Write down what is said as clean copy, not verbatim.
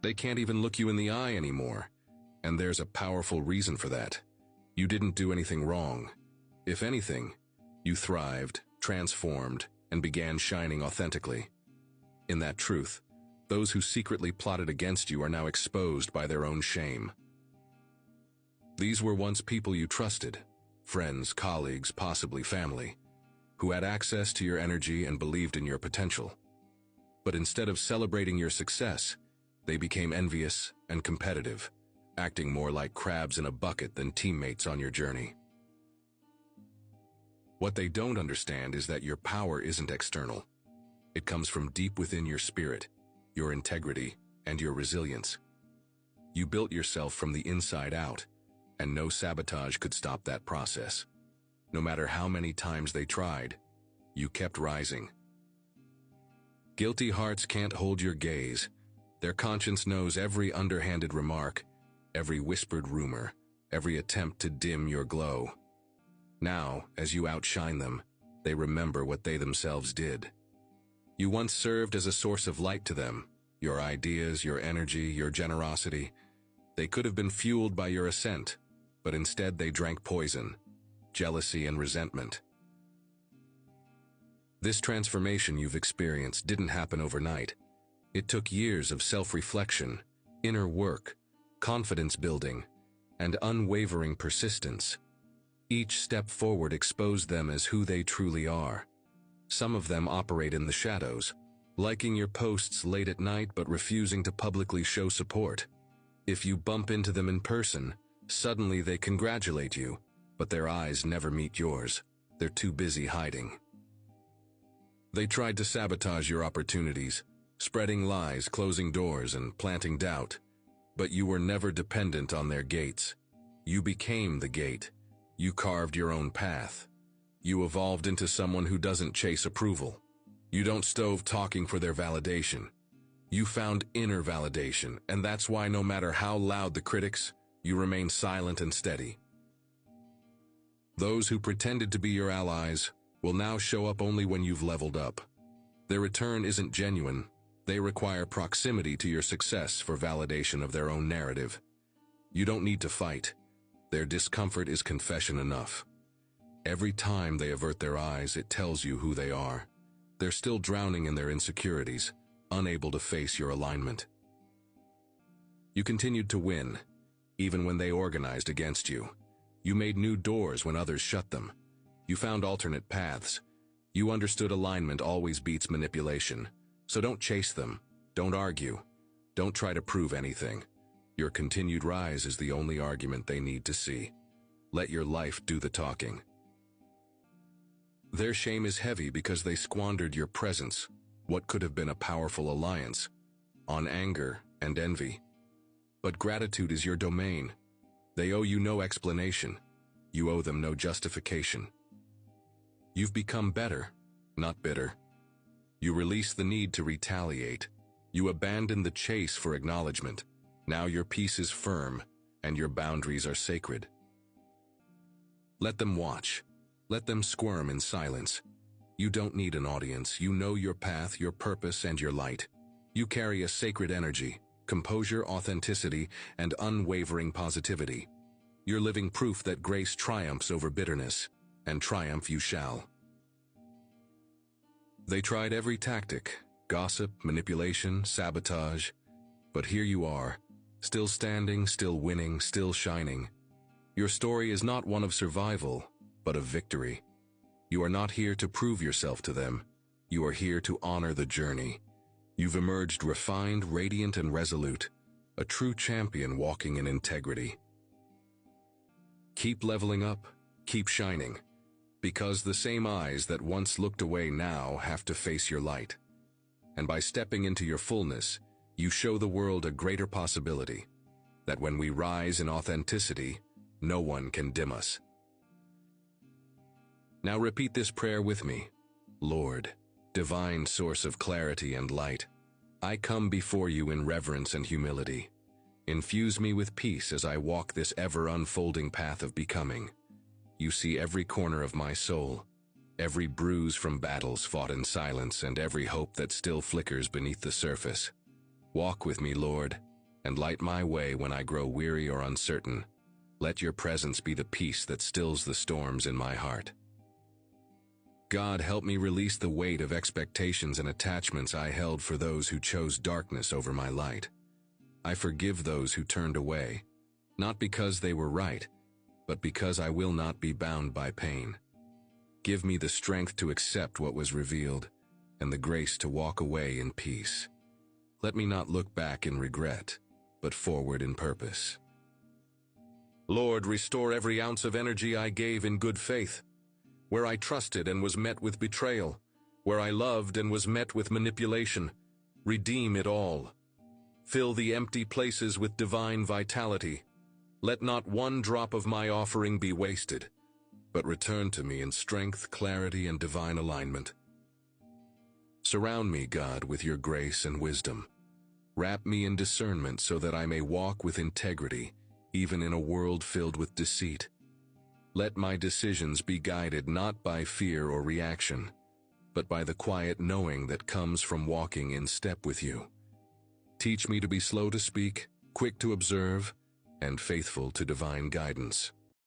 They can't even look you in the eye anymore. And there's a powerful reason for that. You didn't do anything wrong. If anything, you thrived, transformed, and began shining authentically. In that truth, those who secretly plotted against you are now exposed by their own shame. These were once people you trusted, friends, colleagues, possibly family, who had access to your energy and believed in your potential. But instead of celebrating your success, they became envious and competitive, acting more like crabs in a bucket than teammates on your journey. What they don't understand is that your power isn't external. It comes from deep within your spirit, your integrity, and your resilience. You built yourself from the inside out, and no sabotage could stop that process. No matter how many times they tried, you kept rising. Guilty hearts can't hold your gaze. Their conscience knows every underhanded remark, every whispered rumor, every attempt to dim your glow. Now, as you outshine them, they remember what they themselves did. You once served as a source of light to them. Your ideas, your energy, your generosity. They could have been fueled by your ascent, but instead they drank poison, jealousy, and resentment. This transformation you've experienced didn't happen overnight. It took years of self-reflection, inner work, confidence building, and unwavering persistence. Each step forward exposed them as who they truly are. Some of them operate in the shadows, liking your posts late at night but refusing to publicly show support. If you bump into them in person, suddenly they congratulate you, but their eyes never meet yours. They're too busy hiding. They tried to sabotage your opportunities, spreading lies, closing doors, and planting doubt. But you were never dependent on their gates. You became the gate. You carved your own path. You evolved into someone who doesn't chase approval. You don't stove talking for their validation. You found inner validation, and that's why no matter how loud the critics, you remain silent and steady. Those who pretended to be your allies will now show up only when you've leveled up. Their return isn't genuine. They require proximity to your success for validation of their own narrative. You don't need to fight. Their discomfort is confession enough. Every time they avert their eyes, it tells you who they are. They're still drowning in their insecurities, unable to face your alignment. You continued to win, even when they organized against you. You made new doors when others shut them. You found alternate paths. You understood alignment always beats manipulation. So don't chase them. Don't argue. Don't try to prove anything. Your continued rise is the only argument they need to see. Let your life do the talking. Their shame is heavy because they squandered your presence, what could have been a powerful alliance, on anger and envy. But gratitude is your domain. They owe you no explanation. You owe them no justification. You've become better, not bitter. You release the need to retaliate. You abandon the chase for acknowledgement. Now your peace is firm, and your boundaries are sacred. Let them watch. Let them squirm in silence. You don't need an audience. You know your path, your purpose, and your light. You carry a sacred energy, composure, authenticity, and unwavering positivity. You're living proof that grace triumphs over bitterness, and triumph you shall. They tried every tactic, gossip, manipulation, sabotage, but here you are, still standing, still winning, still shining. Your story is not one of survival, but of victory. You are not here to prove yourself to them. You are here to honor the journey. You've emerged refined, radiant, and resolute, a true champion walking in integrity. Keep leveling up, keep shining, because the same eyes that once looked away now have to face your light. And by stepping into your fullness, you show the world a greater possibility, that when we rise in authenticity, no one can dim us. Now repeat this prayer with me. Lord, divine source of clarity and light, I come before you in reverence and humility. Infuse me with peace as I walk this ever-unfolding path of becoming. You see every corner of my soul, every bruise from battles fought in silence, and every hope that still flickers beneath the surface. Walk with me, Lord, and light my way when I grow weary or uncertain. Let your presence be the peace that stills the storms in my heart. God, help me release the weight of expectations and attachments I held for those who chose darkness over my light. I forgive those who turned away, not because they were right, but because I will not be bound by pain. Give me the strength to accept what was revealed, and the grace to walk away in peace. Let me not look back in regret, but forward in purpose. Lord, restore every ounce of energy I gave in good faith, where I trusted and was met with betrayal, where I loved and was met with manipulation. Redeem it all. Fill the empty places with divine vitality. Let not one drop of my offering be wasted, but return to me in strength, clarity, and divine alignment. Surround me, God, with your grace and wisdom. Wrap me in discernment so that I may walk with integrity, even in a world filled with deceit. Let my decisions be guided not by fear or reaction, but by the quiet knowing that comes from walking in step with you. Teach me to be slow to speak, quick to observe, and faithful to divine guidance.